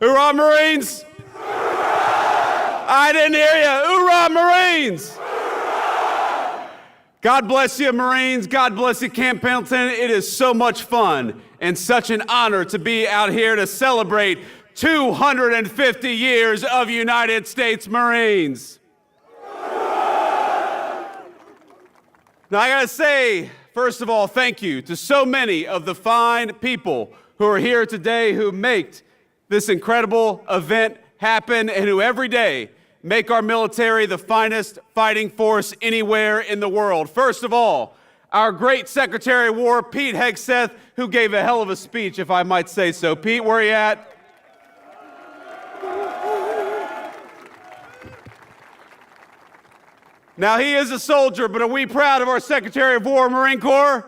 Hoorah, Marines! I didn't hear you. Hoorah, Marines! God bless you, Marines. God bless you, Camp Pendleton. It is so much fun and such an honor to be out here to celebrate 250 years of United States Marines. Now, I gotta say, first of all, thank you to so many of the fine people who are here today who make this incredible event happen and who every day make our military the finest fighting force anywhere in the world. First of all, our great Secretary of War, Pete Hegseth, who gave a hell of a speech, if I might say so. Pete, where are you at? Now, he is a soldier, but are we proud of our Secretary of War, Marine Corps?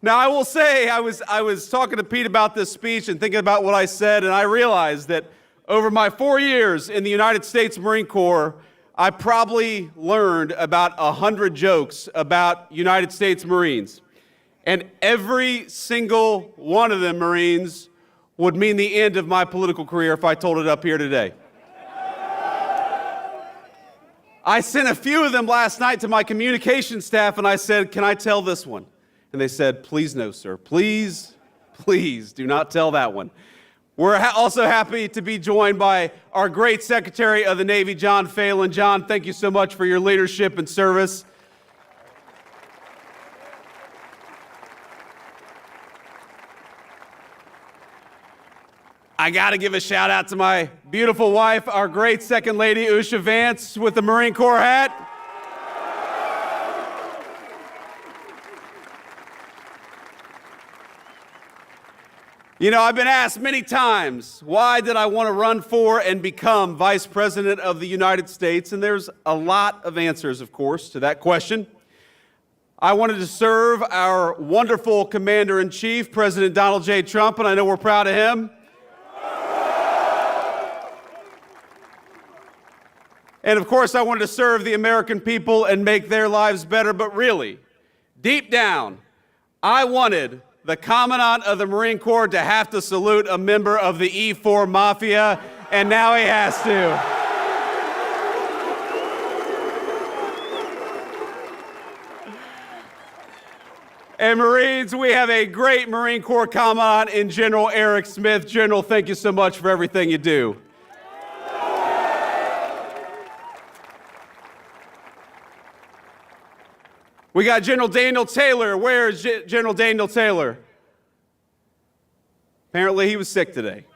Now, I will say, I was talking to Pete about this speech and thinking about what I said, and I realized that over my 4 years in the United States Marine Corps, I probably learned about 100 jokes about United States Marines. And every single one of them, Marines, would mean the end of my political career if I told it up here today. I sent a few of them last night to my communication staff, and I said, "Can I tell this one?" And they said, "Please no, sir. Please, please do not tell that one." We're also happy to be joined by our great Secretary of the Navy, John Phelan. John, thank you so much for your leadership and service. I got to give a shout out to my beautiful wife, our great Second Lady, Usha Vance, with the Marine Corps hat. You know, I've been asked many times, why did I want to run for and become Vice President of the United States? And there's a lot of answers, of course, to that question. I wanted to serve our wonderful Commander-in-Chief, President Donald J. Trump, and I know we're proud of him. And of course, I wanted to serve the American people and make their lives better, but really, deep down, I wanted the Commandant of the Marine Corps to have to salute a member of the E4 Mafia, and now he has to. And Marines, we have a great Marine Corps Commandant in General Eric Smith. General, thank you so much for everything you do. We got General Daniel Taylor. Where is General Daniel Taylor? Apparently he was sick today.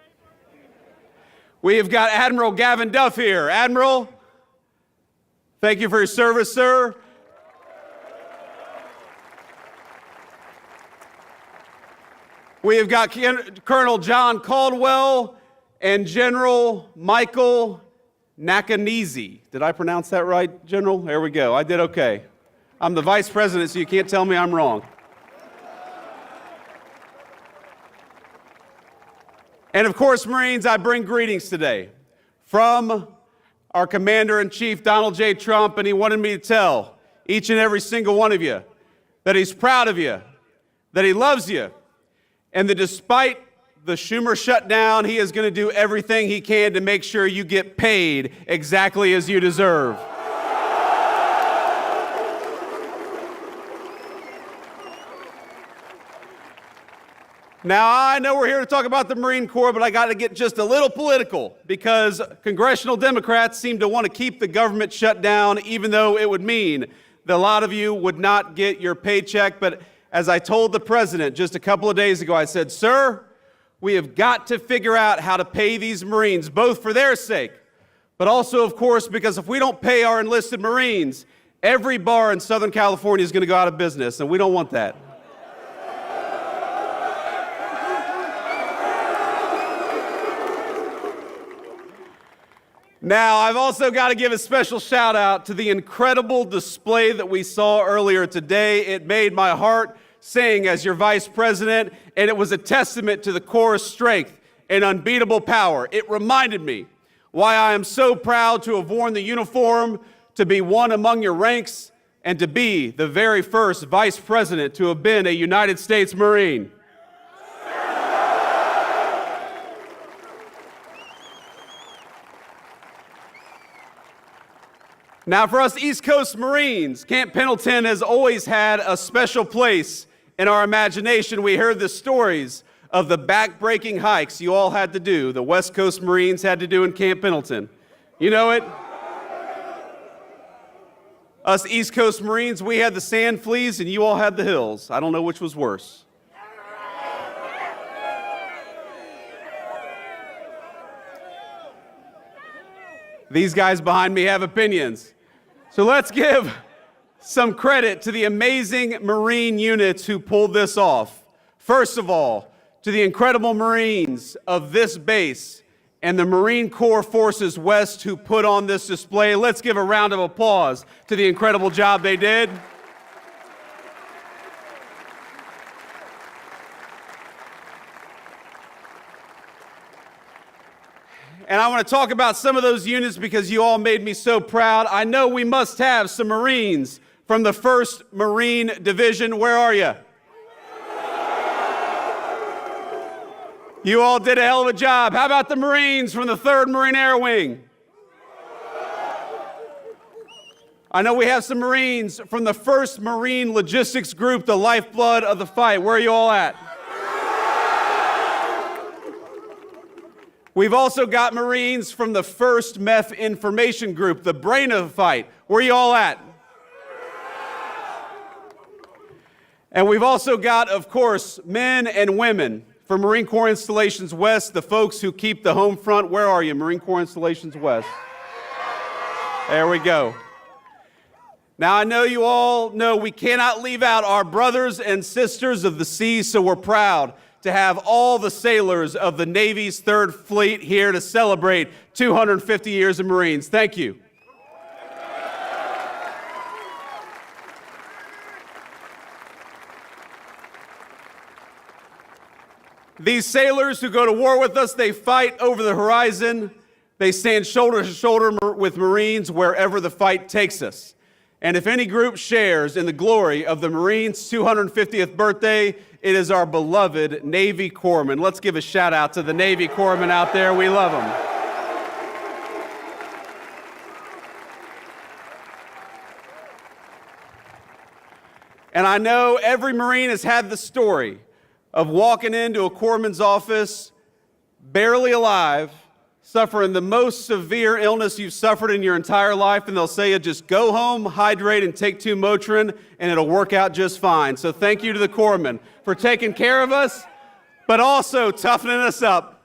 We have got Admiral Gavin Duff here. Admiral, thank you for your service, sir. We have got Colonel John Caldwell and General Michael Nakanizi. Did I pronounce that right, General? There we go. I did okay. I'm the Vice President, so you can't tell me I'm wrong. And of course, Marines, I bring greetings today from our Commander-in-Chief, Donald J. Trump, and he wanted me to tell each and every single one of you that he's proud of you, that he loves you, and that despite the Schumer shutdown, he is going to do everything he can to make sure you get paid exactly as you deserve. Now, I know we're here to talk about the Marine Corps, but I got to get just a little political because congressional Democrats seem to want to keep the government shut down, even though it would mean that a lot of you would not get your paycheck. But as I told the president just a couple of days ago, I said, "Sir, we have got to figure out how to pay these Marines, both for their sake, but also, of course, because if we don't pay our enlisted Marines, every bar in Southern California is going to go out of business, and we don't want that." Now, I've also got to give a special shout out to the incredible display that we saw earlier today. It made my heart sing as your Vice President, and it was a testament to the Corps' strength and unbeatable power. It reminded me why I am so proud to have worn the uniform, to be one among your ranks, and to be the very first vice president to have been a United States Marine. Now, for us East Coast Marines, Camp Pendleton has always had a special place in our imagination. We heard the stories of the back-breaking hikes you all had to do, the West Coast Marines had to do in Camp Pendleton. You know it? Us East Coast Marines, we had the sand fleas and you all had the hills. I don't know which was worse. These guys behind me have opinions. So let's give some credit to the amazing Marine units who pulled this off. First of all, to the incredible Marines of this base and the Marine Corps Forces West who put on this display. Let's give a round of applause to the incredible job they did. And I want to talk about some of those units because you all made me so proud. I know we must have some Marines from the 1st Marine Division. Where are you? You all did a hell of a job. How about the Marines from the 3rd Marine Air Wing? I know we have some Marines from the 1st Marine Logistics Group, the lifeblood of the fight. Where are you all at? We've also got Marines from the 1st MEF Information Group, the brain of the fight. Where are you all at? And we've also got, of course, men and women from Marine Corps Installations West, the folks who keep the home front. Where are you, Marine Corps Installations West? There we go. Now, I know you all know we cannot leave out our brothers and sisters of the sea, so we're proud to have all the sailors of the Navy's 3rd Fleet here to celebrate 250 years of Marines. Thank you. These sailors who go to war with us, they fight over the horizon. They stand shoulder to shoulder with Marines wherever the fight takes us. And if any group shares in the glory of the Marines' 250th birthday, it is our beloved Navy Corpsmen. Let's give a shout out to the Navy Corpsmen out there. We love them. And I know every Marine has had the story of walking into a corpsman's office, barely alive, suffering the most severe illness you've suffered in your entire life, and they'll say, just go home, hydrate, and take 2 Motrin, and it'll work out just fine. So thank you to the corpsmen for taking care of us, but also toughening us up.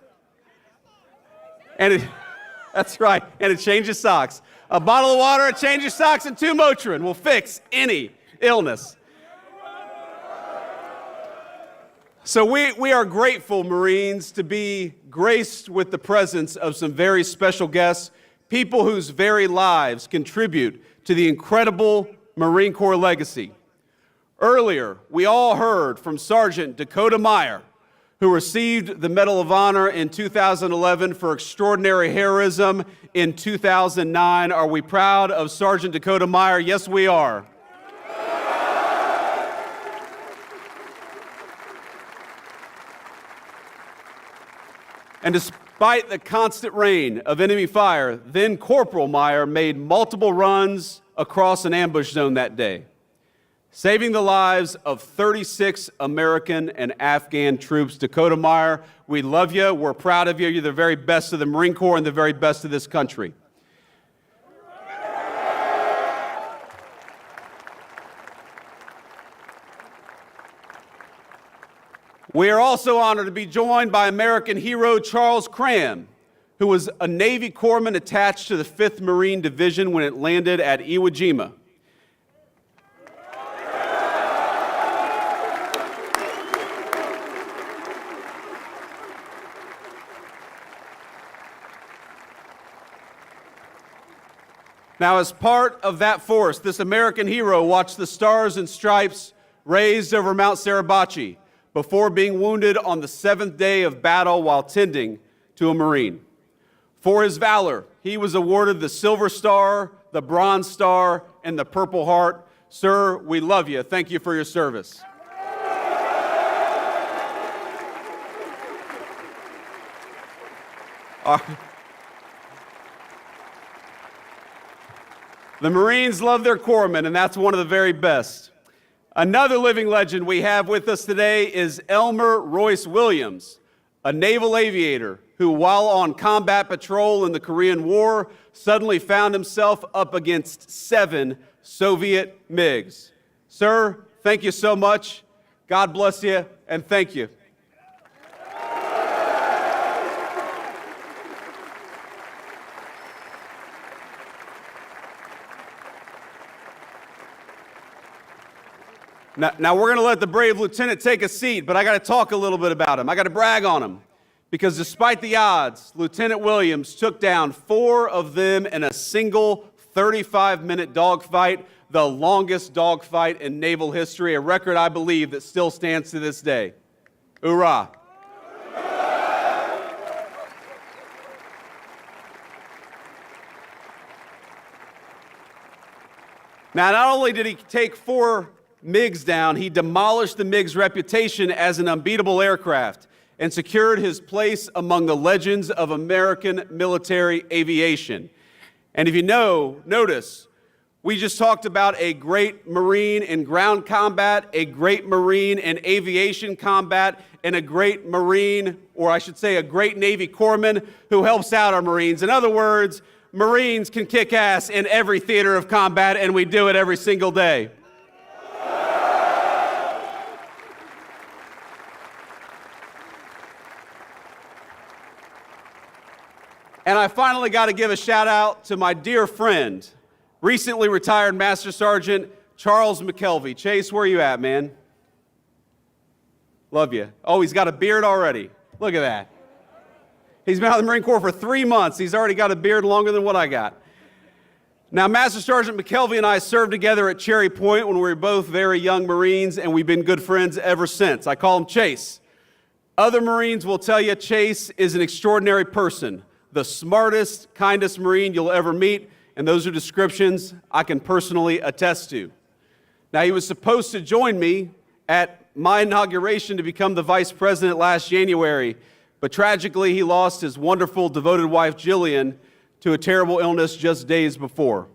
And that's right, and a change of socks. A bottle of water, a change of socks, and 2 Motrin will fix any illness. So we are grateful, Marines, to be graced with the presence of some very special guests, people whose very lives contribute to the incredible Marine Corps legacy. Earlier, we all heard from Sergeant Dakota Meyer, who received the Medal of Honor in 2011 for extraordinary heroism in 2009. Are we proud of Sergeant Dakota Meyer? Yes, we are. And despite the constant rain of enemy fire, then Corporal Meyer made multiple runs across an ambush zone that day, saving the lives of 36 American and Afghan troops. Dakota Meyer, we love you. We're proud of you. You're the very best of the Marine Corps and the very best of this country. We are also honored to be joined by American hero Charles Cram, who was a Navy corpsman attached to the 5th Marine Division when it landed at Iwo Jima. Now, as part of that force, this American hero watched the Stars and Stripes raised over Mount Suribachi before being wounded on the 7th day of battle while tending to a Marine. For his valor, he was awarded the Silver Star, the Bronze Star, and the Purple Heart. Sir, we love you. Thank you for your service. The Marines love their corpsmen, and that's one of the very best. Another living legend we have with us today is Elmer Royce Williams, a naval aviator who, while on combat patrol in the Korean War, suddenly found himself up against 7 Soviet MiGs. Sir, thank you so much. God bless you, and thank you. Now we're going to let the brave lieutenant take a seat, but I got to talk a little bit about him. I got to brag on him, because despite the odds, Lieutenant Williams took down 4 of them in a single 35-minute dogfight, the longest dogfight in naval history, a record, I believe, that still stands to this day. Hoorah! Now, not only did he take 4 MiGs down, he demolished the MiG's reputation as an unbeatable aircraft and secured his place among the legends of American military aviation. And if you notice, we just talked about a great Marine in ground combat, a great Marine in aviation combat, and a great Marine, or I should say a great Navy corpsman who helps out our Marines. In other words, Marines can kick ass in every theater of combat, and we do it every single day. And I finally got to give a shout out to my dear friend, recently retired Master Sergeant Charles McKelvey. Chase, where are you at, man? Love you. Oh, he's got a beard already. Look at that. He's been out of the Marine Corps for 3 months. He's already got a beard longer than what I got. Now, Master Sergeant McKelvey and I served together at Cherry Point when we were both very young Marines, and we've been good friends ever since. I call him Chase. Other Marines will tell you Chase is an extraordinary person, the smartest, kindest Marine you'll ever meet, and those are descriptions I can personally attest to. Now, he was supposed to join me at my inauguration to become the Vice President last January, but tragically he lost his wonderful, devoted wife, Jillian, to a terrible illness just days before.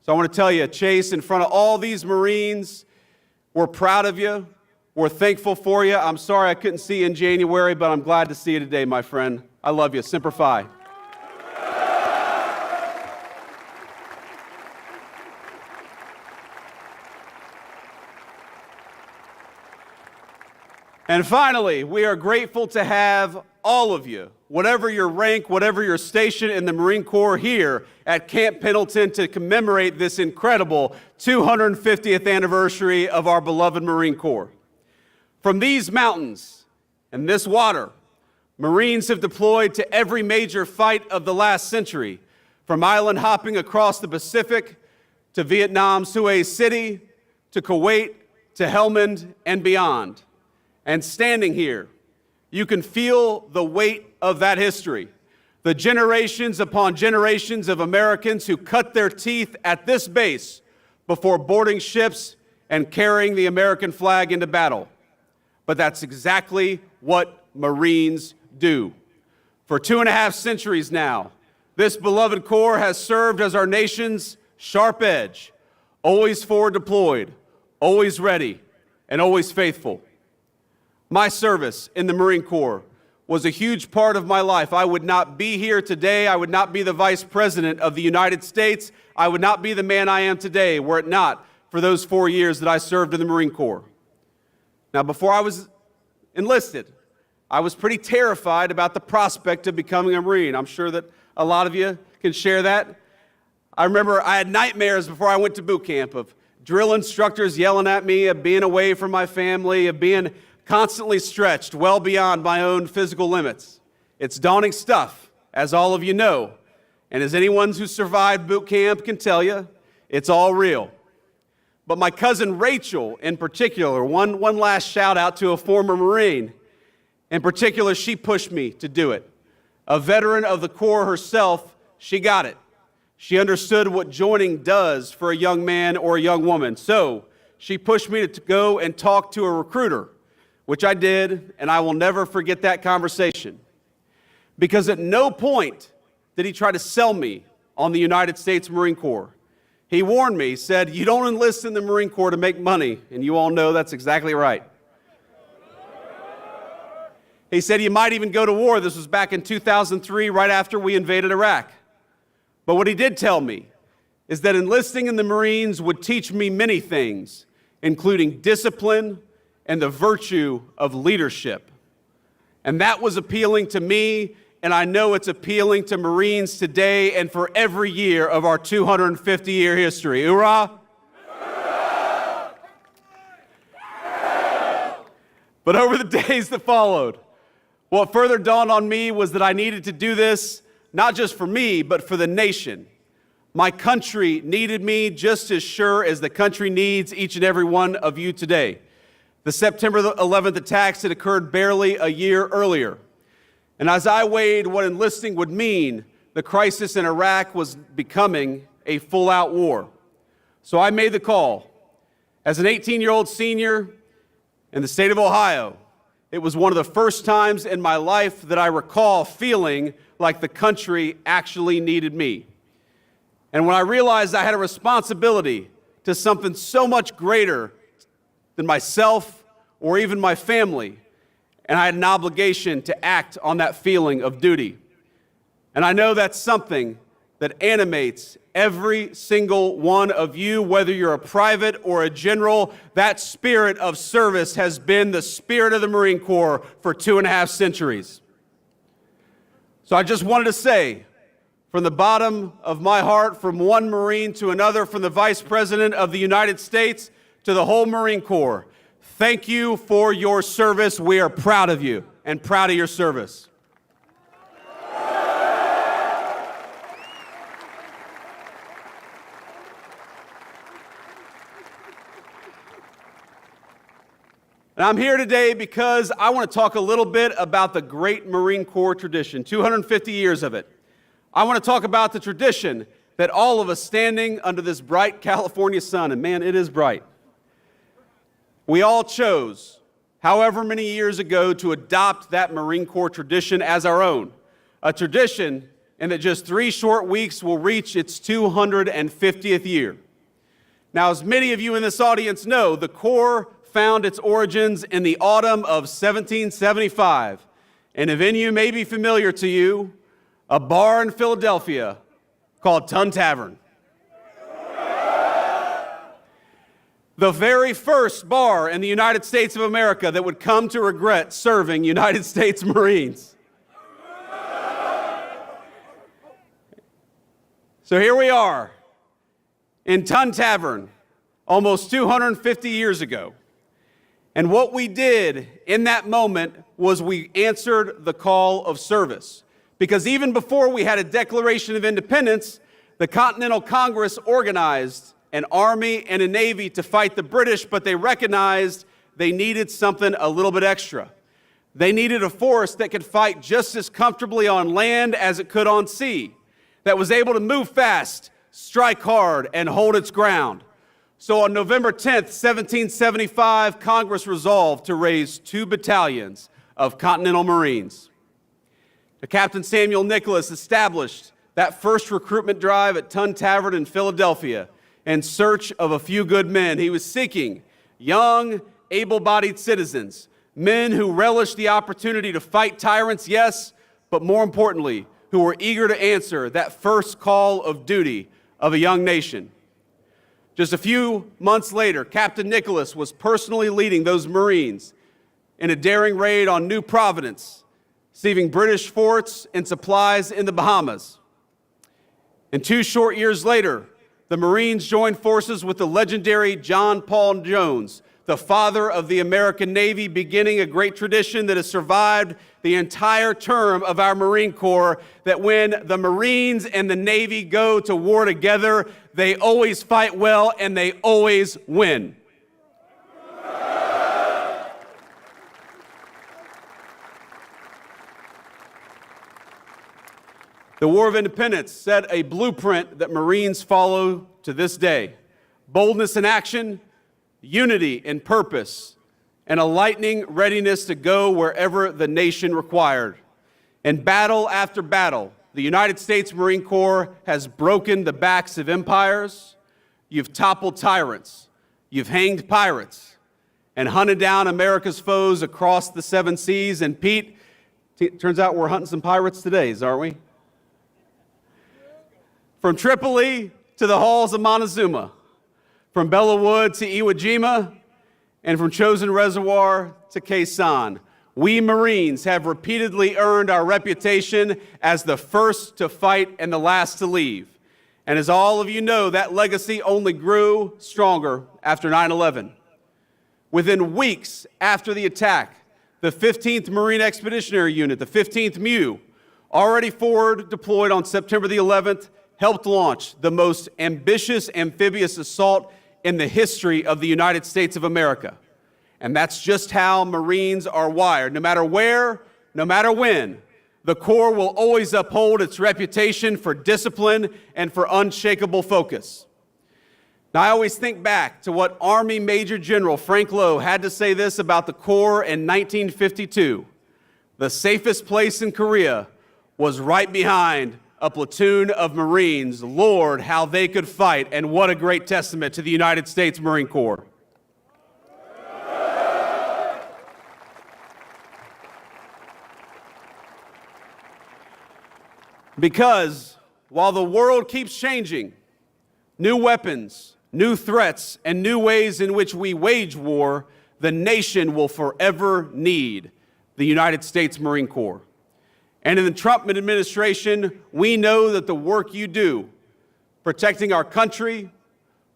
So I want to tell you, Chase, in front of all these Marines, we're proud of you. We're thankful for you. I'm sorry I couldn't see you in January, but I'm glad to see you today, my friend. I love you. Semper Fi. And finally, we are grateful to have all of you, whatever your rank, whatever your station in the Marine Corps, here at Camp Pendleton to commemorate this incredible 250th anniversary of our beloved Marine Corps. From these mountains and this water, Marines have deployed to every major fight of the last century, from island hopping across the Pacific to Vietnam's Hue City to Kuwait to Helmand and beyond. And standing here, you can feel the weight of that history. The generations upon generations of Americans who cut their teeth at this base before boarding ships and carrying the American flag into battle. But that's exactly what Marines do. For 2.5 centuries now, this beloved Corps has served as our nation's sharp edge, always forward deployed, always ready, and always faithful. My service in the Marine Corps was a huge part of my life. I would not be here today. I would not be the Vice President of the United States. I would not be the man I am today were it not for those 4 years that I served in the Marine Corps. Now, before I was enlisted, I was pretty terrified about the prospect of becoming a Marine. I'm sure that a lot of you can share that. I remember I had nightmares before I went to boot camp of drill instructors yelling at me, of being away from my family, of being constantly stretched well beyond my own physical limits. It's daunting stuff, as all of you know. And as anyone who survived boot camp can tell you, it's all real. But my cousin Rachel, in particular, one last shout out to a former Marine. In particular, she pushed me to do it. A veteran of the Corps herself, she got it. She understood what joining does for a young man or a young woman. So she pushed me to go and talk to a recruiter, which I did, and I will never forget that conversation. Because at no point did he try to sell me on the United States Marine Corps. He warned me, said, "You don't enlist in the Marine Corps to make money," and you all know that's exactly right. He said, "You might even go to war." This was back in 2003, right after we invaded Iraq. But what he did tell me is that enlisting in the Marines would teach me many things, including discipline and the virtue of leadership. And that was appealing to me, and I know it's appealing to Marines today and for every year of our 250-year history. Hoorah! But over the days that followed, what further dawned on me was that I needed to do this not just for me, but for the nation. My country needed me just as sure as the country needs each and every one of you today. The September 11th attacks had occurred barely a year earlier. And as I weighed what enlisting would mean, the crisis in Iraq was becoming a full-out war. So I made the call. As an 18-year-old senior in the state of Ohio, it was one of the first times in my life that I recall feeling like the country actually needed me. And when I realized I had a responsibility to something so much greater than myself or even my family, and I had an obligation to act on that feeling of duty. And I know that's something that animates every single one of you, whether you're a private or a general. That spirit of service has been the spirit of the Marine Corps for 2.5 centuries. So I just wanted to say, from the bottom of my heart, from one Marine to another, from the Vice President of the United States to the whole Marine Corps, thank you for your service. We are proud of you and proud of your service. And I'm here today because I want to talk a little bit about the great Marine Corps tradition, 250 years of it. I want to talk about the tradition that all of us standing under this bright California sun, and man, it is bright, we all chose, however many years ago, to adopt that Marine Corps tradition as our own. A tradition in that just 3 short weeks will reach its 250th year. Now, as many of you in this audience know, the Corps found its origins in the autumn of 1775 in a venue may be familiar to you, a bar in Philadelphia called Tun Tavern. The very first bar in the United States of America that would come to regret serving United States Marines. So here we are in Tun Tavern almost 250 years ago. And what we did in that moment was we answered the call of service. Because even before we had a Declaration of Independence, the Continental Congress organized an army and a navy to fight the British, but they recognized they needed something a little bit extra. They needed a force that could fight just as comfortably on land as it could on sea, that was able to move fast, strike hard, and hold its ground. So on November 10th, 1775, Congress resolved to raise 2 battalions of Continental Marines. Captain Samuel Nicholas established that first recruitment drive at Tun Tavern in Philadelphia in search of a few good men. He was seeking young, able-bodied citizens, men who relished the opportunity to fight tyrants, yes, but more importantly, who were eager to answer that first call of duty of a young nation. Just a few months later, Captain Nicholas was personally leading those Marines in a daring raid on New Providence, receiving British forts and supplies in the Bahamas. And 2 short years later, the Marines joined forces with the legendary John Paul Jones, the father of the American Navy, beginning a great tradition that has survived the entire term of our Marine Corps, that when the Marines and the Navy go to war together, they always fight well and they always win. The War of Independence set a blueprint that Marines follow to this day. Boldness in action, unity in purpose, and a lightning readiness to go wherever the nation required. In battle after battle, the United States Marine Corps has broken the backs of empires, you've toppled tyrants, you've hanged pirates, and hunted down America's foes across the 7 seas. And Pete, turns out we're hunting some pirates today, aren't we? From Tripoli to the halls of Montezuma, from Bella Wood to Iwo Jima, and from Chosin Reservoir to Khe Sanh, we Marines have repeatedly earned our reputation as the first to fight and the last to leave. And as all of you know, that legacy only grew stronger after 9/11. Within weeks after the attack, the 15th Marine Expeditionary Unit, the 15th MEU, already forward deployed on September the 11th, helped launch the most ambitious amphibious assault in the history of the United States of America. And that's just how Marines are wired. No matter where, no matter when, the Corps will always uphold its reputation for discipline and for unshakable focus. Now, I always think back to what Army Major General Frank Lowe had to say this about the Corps in 1952. The safest place in Korea was right behind a platoon of Marines. Lord, how they could fight, and what a great testament to the United States Marine Corps. Because while the world keeps changing, new weapons, new threats, and new ways in which we wage war, the nation will forever need the United States Marine Corps. And in the Trump administration, we know that the work you do, protecting our country,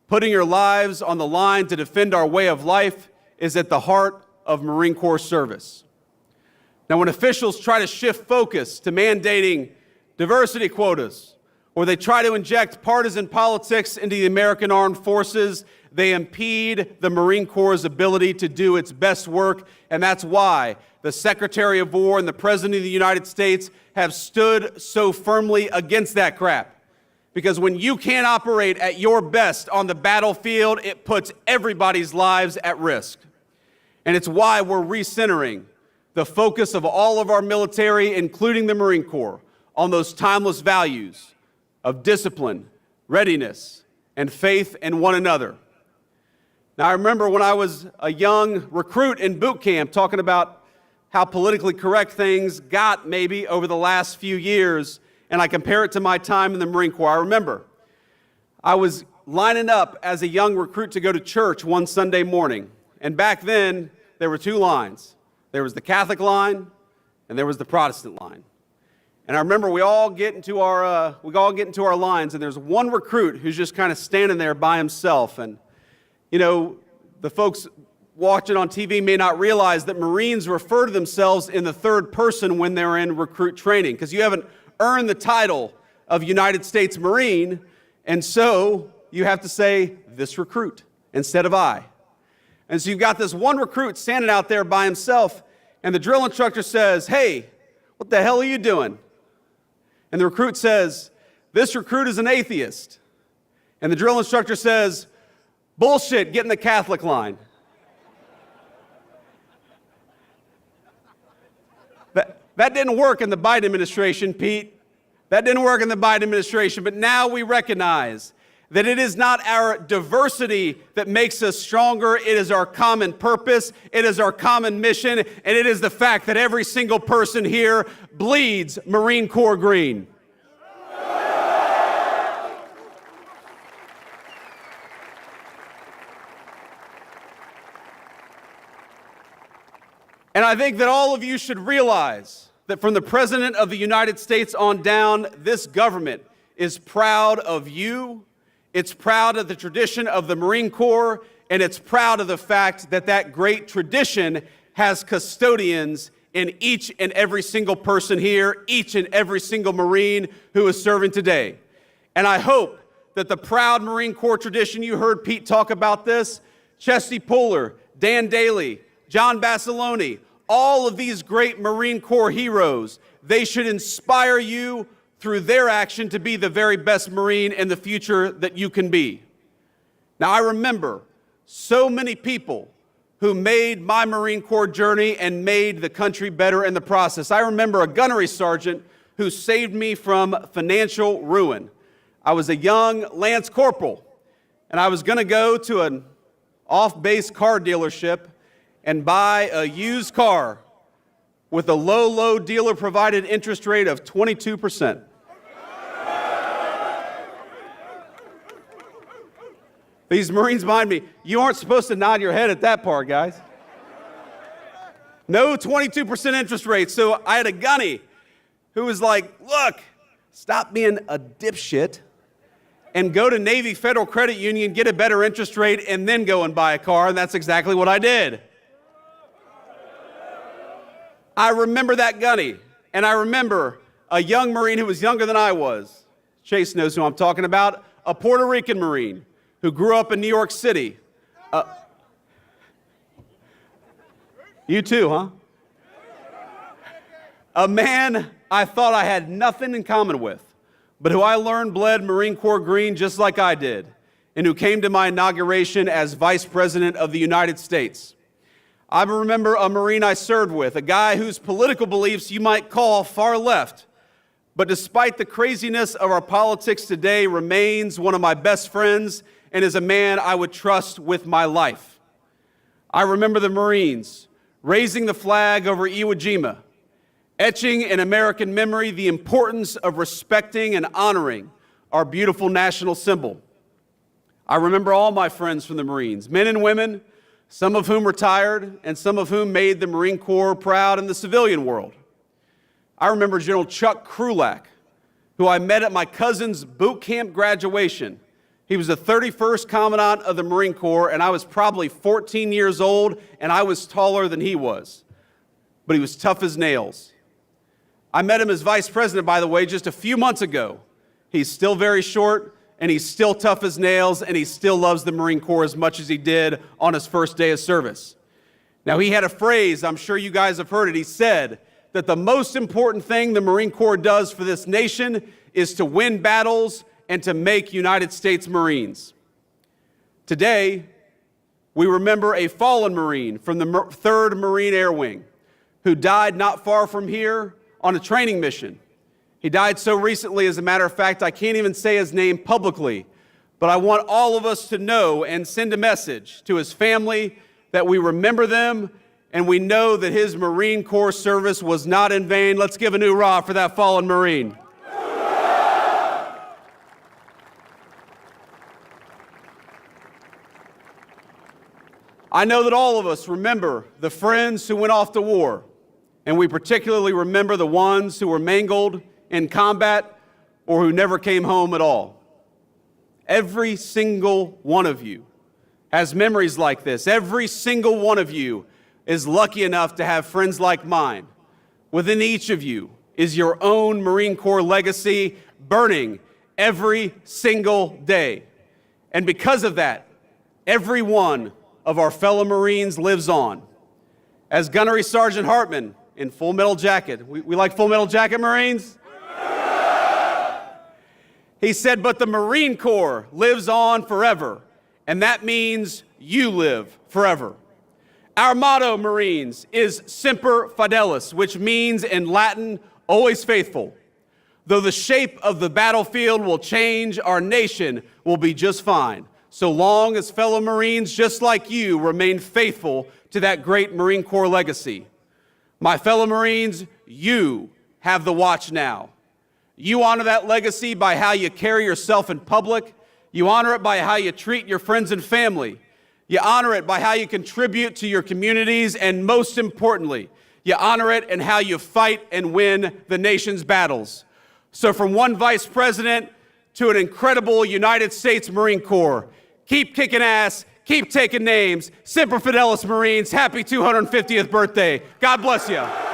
putting your lives on the line to defend our way of life, is at the heart of Marine Corps service. Now, when officials try to shift focus to mandating diversity quotas, or they try to inject partisan politics into the American Armed Forces, they impede the Marine Corps' ability to do its best work, and that's why the Secretary of War and the President of the United States have stood so firmly against that crap. Because when you can't operate at your best on the battlefield, it puts everybody's lives at risk. And it's why we're recentering the focus of all of our military, including the Marine Corps, on those timeless values of discipline, readiness, and faith in one another. Now, I remember when I was a young recruit in boot camp talking about how politically correct things got maybe over the last few years, and I compare it to my time in the Marine Corps. I remember I was lining up as a young recruit to go to church one Sunday morning, and back then there were 2 lines. There was the Catholic line, and there was the Protestant line. And I remember we all get into our lines, and there's one recruit who's just kind of standing there by himself. And, you know, the folks watching on TV may not realize that Marines refer to themselves in the third person when they're in recruit training, because you haven't earned the title of United States Marine, and so you have to say, this recruit, instead of I. And so you've got this one recruit standing out there by himself, and the drill instructor says, hey, what the hell are you doing? And the recruit says, this recruit is an atheist. And the drill instructor says, bullshit, get in the Catholic line. That didn't work in the Biden administration, Pete. That didn't work in the Biden administration. But now we recognize that it is not our diversity that makes us stronger. It is our common purpose. It is our common mission. And it is the fact that every single person here bleeds Marine Corps green. And I think that all of you should realize that from the President of the United States on down, this government is proud of you. It's proud of the tradition of the Marine Corps, and it's proud of the fact that that great tradition has custodians in each and every single person here, each and every single Marine who is serving today. And I hope that the proud Marine Corps tradition, you heard Pete talk about this, Chesty Puller, Dan Daly, John Basilone, all of these great Marine Corps heroes, they should inspire you through their action to be the very best Marine in the future that you can be. Now, I remember so many people who made my Marine Corps journey and made the country better in the process. I remember a gunnery sergeant who saved me from financial ruin. I was a young Lance Corporal, and I was going to go to an off-base car dealership and buy a used car with a low dealer-provided interest rate of 22%. These Marines behind me, you aren't supposed to nod your head at that part, guys. No 22% interest rate. So I had a gunny who was like, look, stop being a dipshit and go to Navy Federal Credit Union, get a better interest rate, and then go and buy a car. And that's exactly what I did. I remember that gunny, and I remember a young Marine who was younger than I was. Chase knows who I'm talking about, a Puerto Rican Marine who grew up in New York City. You too, huh? A man I thought I had nothing in common with, but who I learned bled Marine Corps green just like I did, and who came to my inauguration as Vice President of the United States. I remember a Marine I served with, a guy whose political beliefs you might call far left, but despite the craziness of our politics today, remains one of my best friends and is a man I would trust with my life. I remember the Marines raising the flag over Iwo Jima, etching in American memory the importance of respecting and honoring our beautiful national symbol. I remember all my friends from the Marines, men and women, some of whom retired and some of whom made the Marine Corps proud in the civilian world. I remember General Chuck Krulak, who I met at my cousin's boot camp graduation. He was the 31st Commandant of the Marine Corps, and I was probably 14 years old, and I was taller than he was. But he was tough as nails. I met him as Vice President, by the way, just a few months ago. He's still very short, and he's still tough as nails, and he still loves the Marine Corps as much as he did on his first day of service. Now, he had a phrase, I'm sure you guys have heard it. He said that the most important thing the Marine Corps does for this nation is to win battles and to make United States Marines. Today, we remember a fallen Marine from the 3rd Marine Air Wing who died not far from here on a training mission. He died so recently, as a matter of fact, I can't even say his name publicly, but I want all of us to know and send a message to his family that we remember them and we know that his Marine Corps service was not in vain. Let's give an hoorah for that fallen Marine. I know that all of us remember the friends who went off to war, and we particularly remember the ones who were mangled in combat or who never came home at all. Every single one of you has memories like this. Every single one of you is lucky enough to have friends like mine. Within each of you is your own Marine Corps legacy burning every single day. And because of that, every one of our fellow Marines lives on. As Gunnery Sergeant Hartman in Full Metal Jacket, we like Full Metal Jacket, Marines? He said, but the Marine Corps lives on forever, and that means you live forever. Our motto, Marines, is Semper Fidelis, which means in Latin, always faithful. Though the shape of the battlefield will change, our nation will be just fine, so long as fellow Marines just like you remain faithful to that great Marine Corps legacy. My fellow Marines, you have the watch now. You honor that legacy by how you carry yourself in public. You honor it by how you treat your friends and family. You honor it by how you contribute to your communities, and most importantly, you honor it in how you fight and win the nation's battles. So from one Vice President to an incredible United States Marine Corps, keep kicking ass, keep taking names. Semper Fidelis, Marines. Happy 250th birthday. God bless you.